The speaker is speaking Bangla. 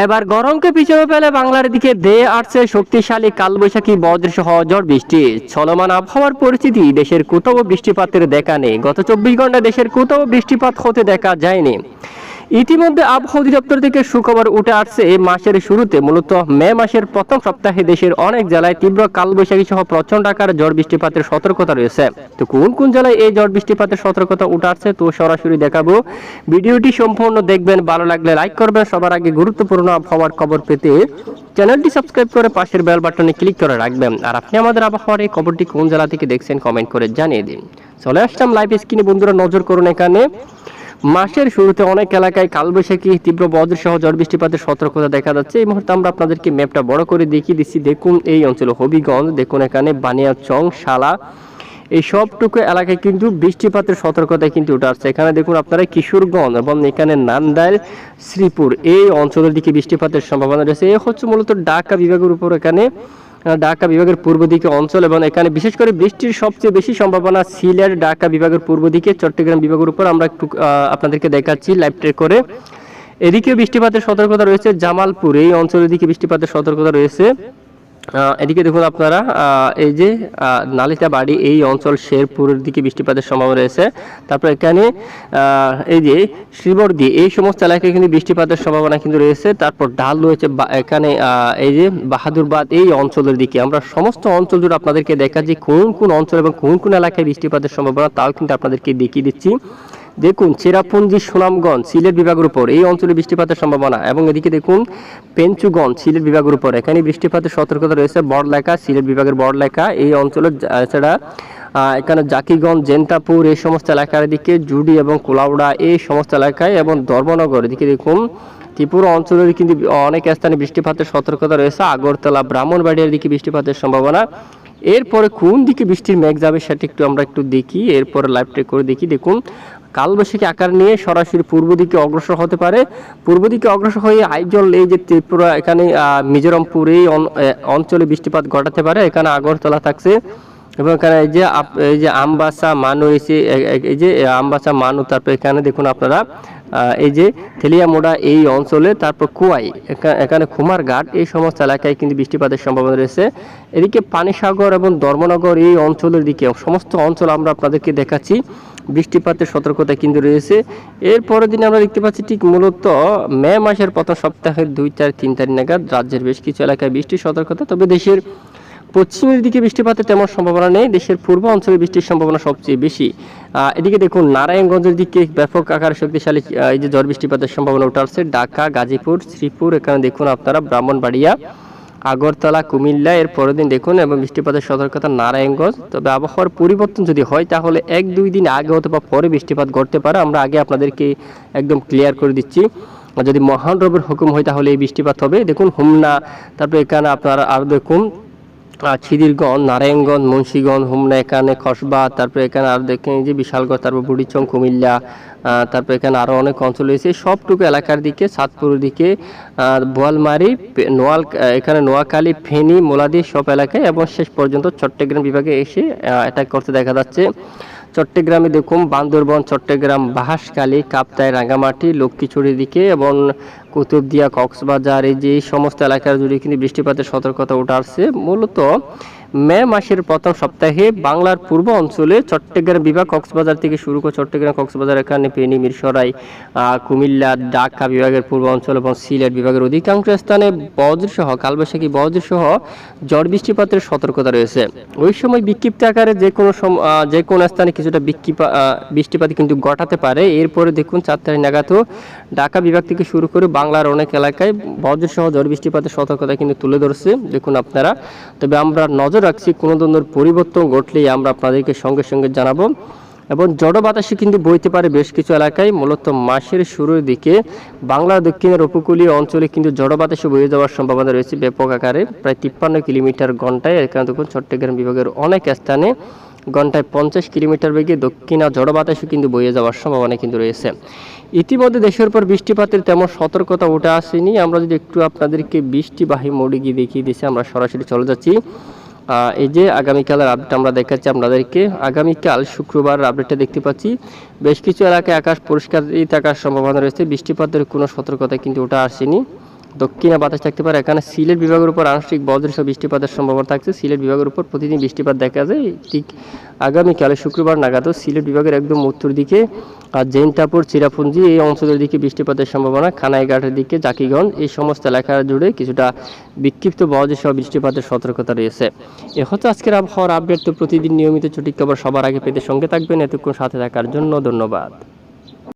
এবার গরমকে পিছনে ফেলে বাংলার দিকে ধেয়ে আসছে শক্তিশালী কালবৈশাখী বজ্রসহ ঝড় বৃষ্টি। চলমান আবহাওয়ার পরিস্থিতি, দেশের কোথাও বৃষ্টিপাতের দেখা নেই। গত 24 ঘন্টায় দেশের কোথাও বৃষ্টিপাত হতে দেখা যায়নি। ইতিমধ্যে আবহাওয়া অধিদপ্তর থেকে সুখবর উঠে আসছে, এই মাসের শুরুতে মূলত মে মাসের প্রথম সপ্তাহে দেশের অনেক জেলায় তীব্র কালবৈশাখী সহ প্রচণ্ড আকারে ঝড় বৃষ্টিপাতের সতর্কতা রয়েছে। তো কোন কোন জেলায় এই ঝড় বৃষ্টিপাতের সতর্কতা উঠে আসছে তো সরাসরি দেখাবো। ভিডিওটি সম্পূর্ণ দেখবেন, ভালো লাগলে লাইক করবেন। সবার আগে গুরুত্বপূর্ণ আবহাওয়ার খবর পেতে চ্যানেলটি সাবস্ক্রাইব করে পাশের বেল বাটনে ক্লিক করে রাখবেন। আর আপনি আমাদের আবহাওয়ার এই খবরটি কোন জেলা থেকে দেখছেন কমেন্ট করে জানিয়ে দিন। চলে আসলাম লাইভ স্ক্রিনে। বন্ধুরা নজর করুন, এখানে মাসের শুরুতে অনেক এলাকায় কালবৈশাখী তীব্র বজ্রসহ ঝড় বৃষ্টিপাতের সতর্কতা দেখা যাচ্ছে। এই মুহূর্তে আমরা আপনাদেরকে ম্যাপটা বড় করে দেখিয়ে দিচ্ছি। দেখুন এই অঞ্চল হবিগঞ্জ, দেখুন এখানে বানিয়াচং, শালা, এই সবটুকু এলাকায় কিন্তু বৃষ্টিপাতের সতর্কতা কিন্তু উঠে আসছে। এখানে দেখুন আপনারা কিশোরগঞ্জ এবং এখানে নান্দাইল, শ্রীপুর এই অঞ্চলের দিকে বৃষ্টিপাতের সম্ভাবনা রয়েছে। এই হচ্ছে মূলত ঢাকা বিভাগের উপর, এখানে ঢাকা বিভাগের পূর্ব দিকে অঞ্চল, এবং এখানে বিশেষ করে বৃষ্টির সবচেয়ে বেশি সম্ভাবনা সিলেট, ঢাকা বিভাগের পূর্ব দিকে, চট্টগ্রাম বিভাগের উপর। আমরা একটু আপনাদেরকে দেখাচ্ছি লাইভ ট্রেক করে। এদিকেও বৃষ্টিপাতের সতর্কতা রয়েছে। জামালপুর এই অঞ্চলের দিকে বৃষ্টিপাতের সতর্কতা রয়েছে। এদিকে দেখুন আপনারা এই যে নালিতাবাড়ি এই অঞ্চল, শেরপুরের দিকে বৃষ্টিপাতের সম্ভাবনা রয়েছে। তারপর এখানে এই যে শ্রীবর্দী এই সমস্ত এলাকায় কিন্তু বৃষ্টিপাতের সম্ভাবনা কিন্তু রয়েছে। তারপর ঢাল রয়েছে এখানে এই যে বাহাদুরবাদ এই অঞ্চলের দিকে। আমরা সমস্ত অঞ্চল জুড়ে আপনাদেরকে দেখাচ্ছি কোন কোন অঞ্চল এবং কোন কোন এলাকায় বৃষ্টিপাতের সম্ভাবনা, তাও কিন্তু আপনাদেরকে দেখিয়ে দিচ্ছি। দেখুন চেরাপুঞ্জি, সুনামগঞ্জ সিলেট বিভাগের উপর এই অঞ্চলে বৃষ্টিপাতের সম্ভাবনা, এবং এদিকে দেখুন পেঞ্চুগঞ্জ সিলেট বিভাগের উপর, এখানে বৃষ্টিপাতের সতর্কতা রয়েছে। বড়লেখা সিলেট বিভাগের বড়লেখা এই অঞ্চলের, এছাড়া এখানে জাকিগঞ্জ, জেন্তাপুর এই সমস্ত এলাকার দিকে, জুডি এবং কুলাউড়া এই সমস্ত এলাকায়, এবং ধর্মনগর এদিকে দেখুন ত্রিপুরা অঞ্চলের কিন্তু অনেক স্থানে বৃষ্টিপাতের সতর্কতা রয়েছে। আগরতলা, ব্রাহ্মণবাড়িয়ার দিকে বৃষ্টিপাতের সম্ভাবনা। এরপরে কোন দিকে বৃষ্টির মেঘ যাবে সেটা আমরা একটু দেখি, এরপরে লাইভ ট্রেক করে দেখি। দেখুন কালবৈশাখী আকার নিয়ে সরাসরি পূর্ব দিকে অগ্রসর হতে পারে। পূর্ব দিকে অগ্রসর হয়ে আইজল, এই যে ত্রিপুরা, এখানে মিজোরামপুর এই অঞ্চলে বৃষ্টিপাত ঘটাতে পারে। এখানে আগরতলা থাকছে, এবং এখানে এই যে আমবাসা, মানু, এই যে আমবাসা, মানু, তারপর এখানে দেখুন আপনারা এই যে থেলিয়ামোড়া এই অঞ্চলে, তারপর কুয়াই, এখানে খুমারঘাট এই সমস্ত এলাকায় কিন্তু বৃষ্টিপাতের সম্ভাবনা রয়েছে। এদিকে পানিসাগর এবং ধর্মনগর এই অঞ্চলের দিকে সমস্ত অঞ্চল আমরা আপনাদেরকে দেখাচ্ছি বৃষ্টিপাতের সতর্কতা কিন্তু রয়েছে। এর পরের দিন আমরা দেখতে পাচ্ছি ঠিক মূলত মে মাসের প্রথম সপ্তাহের 2, 4, 3 তারিখ নাগাদ রাজ্যের বেশ কিছু এলাকায় বৃষ্টির সতর্কতা। তবে দেশের পশ্চিমের দিকে বৃষ্টিপাতের তেমন সম্ভাবনা নেই, দেশের পূর্ব অঞ্চলে বৃষ্টির সম্ভাবনা সবচেয়ে বেশি। এদিকে দেখুন নারায়ণগঞ্জের দিকে ব্যাপক আকারে শক্তিশালী এই যে ঝড় বৃষ্টিপাতের সম্ভাবনা উঠে আসছে। ঢাকা, গাজীপুর, শ্রীপুর, এখানে দেখুন আপনারা ব্রাহ্মণবাড়িয়া, আগরতলা, কুমিল্লা এর পরের দিন দেখুন, এবং বৃষ্টিপাতের সতর্কতা নারায়ণগঞ্জ। তবে আবহাওয়ার পরিবর্তন যদি হয় তাহলে 1-2 দিন আগে অথবা পরে বৃষ্টিপাত ঘটতে পারে। আমরা আগে আপনাদেরকে একদম ক্লিয়ার করে দিচ্ছি। যদি মহান রবের হুকুম হয় তাহলে এই বৃষ্টিপাত হবে। দেখুন হোমনা, তারপর এখানে আপনারা আর দেখুন খিদিরগঞ্জ, নারায়ণগঞ্জ, মুন্সিগঞ্জ, হোমনা, এখানে খসবা, তারপরে এখানে আর দেখেন যে বিশালগড়, তারপর বুড়িচং, কুমিল্লা, তারপর এখানে আরও অনেক অঞ্চল রয়েছে। সবটুকু এলাকার দিকে, চাঁদপুরের দিকে, বোয়ালমারি, এখানে নোয়াখালী, ফেনী, মোলাদি সব এলাকায়, এবং শেষ পর্যন্ত চট্টগ্রাম বিভাগে এসে অ্যাটাক করতে দেখা যাচ্ছে। চট্টগ্রামে দেখুন বান্দরবন, চট্টগ্রাম, বাহাসখালী, কাপ্তাই, রাঙ্গামাটি, লক্ষ্মীছড়ির দিকে, এবং কুতুবদিয়া, কক্সবাজার এই যে সমস্ত এলাকার জুড়ে কিন্তু বৃষ্টিপাতের সতর্কতা উঠে আসছে। মূলত মে মাসের প্রথম সপ্তাহে বাংলার পূর্ব অঞ্চলে চট্টগ্রাম বিভাগ, কক্সবাজার থেকে শুরু করে চট্টগ্রাম, কক্সবাজার, এখানে ফেনী, মিরসরাই, কুমিল্লা, ঢাকা বিভাগের পূর্ব অঞ্চল এবং সিলেট বিভাগের অধিকাংশ স্থানে বজ্রসহ কালবৈশাখী বজ্রসহ ঝড় বৃষ্টিপাতের সতর্কতা রয়েছে। ওই সময় বিক্ষিপ্ত আকারে যে কোনো স্থানে কিছুটা বৃষ্টিপাত কিন্তু ঘটাতে পারে। এরপরে দেখুন 4 তারিখ নাগাদও ঢাকা বিভাগ থেকে শুরু করে বাংলার অনেক এলাকায় বজ্রসহ ঝড় বৃষ্টিপাতের সতর্কতা কিন্তু তুলে ধরছে দেখুন আপনারা। তবে আমরা নজর রাখছি, কোনো ধরনের পরিবর্তন ঘটলেই আমরা আপনাদেরকে সঙ্গে সঙ্গে জানাবো। এবং ঝড়ো বাতাসে কিন্তু বইতে পারে বেশ কিছু এলাকায়। মূলত মাসের শুরুর দিকে বাংলার দক্ষিণের উপকূলীয় অঞ্চলে কিন্তু ঝড়ো বাতাসে বয়ে যাওয়ার সম্ভাবনা রয়েছে ব্যাপক আকারে, প্রায় 53 কিলোমিটার ঘন্টায়। এখানে দেখুন চট্টগ্রাম বিভাগের অনেক স্থানে ঘন্টায় 50 কিলোমিটার বেগে দক্ষিণা ঝড়ো বাতাসে কিন্তু বয়ে যাওয়ার সম্ভাবনা কিন্তু রয়েছে। ইতিমধ্যে দেশের উপর বৃষ্টিপাতের তেমন সতর্কতা উঠে আসেনি। আমরা যদি একটু আপনাদেরকে বৃষ্টিবাহী মোডে গিয়ে দেখিয়ে দিচ্ছি, আমরা সরাসরি চলে যাচ্ছি। এই যে আগামীকালের আপডেট আমরা দেখাচ্ছি আপনাদেরকে। আগামীকাল শুক্রবার আপডেটটা দেখতে পাচ্ছি, বেশ কিছু এলাকায় আকাশ পরিষ্কার থাকার সম্ভাবনা রয়েছে, বৃষ্টিপাতের কোনো সতর্কতা কিন্তু ওটা আসেনি। দক্ষিণে বাতাস থাকতে পারে। এখানে সিলেট বিভাগের উপর আংশিক বজ্রসহ বৃষ্টিপাতের সম্ভাবনা থাকছে। সিলেট বিভাগের উপর প্রতিদিন বৃষ্টিপাত দেখা যায়। ঠিক আগামীকাল শুক্রবার নাগাদও সিলেট বিভাগের একদম উত্তর দিকে আর জৈন্তাপুর, চিরাপুঞ্জি এই অঞ্চলের দিকে বৃষ্টিপাতের সম্ভাবনা, খানাইঘাটের দিকে, জাকিগঞ্জ এই সমস্ত এলাকা জুড়ে কিছুটা বিক্ষিপ্ত বজ্রসহ বৃষ্টিপাতের সতর্কতা রয়েছে। এ হচ্ছে আজকের আবহাওয়ার আপডেট। তো প্রতিদিন নিয়মিত ছুটি খবর সবার আগে পেতে সঙ্গে থাকবেন। এতক্ষণ সাথে থাকার জন্য ধন্যবাদ।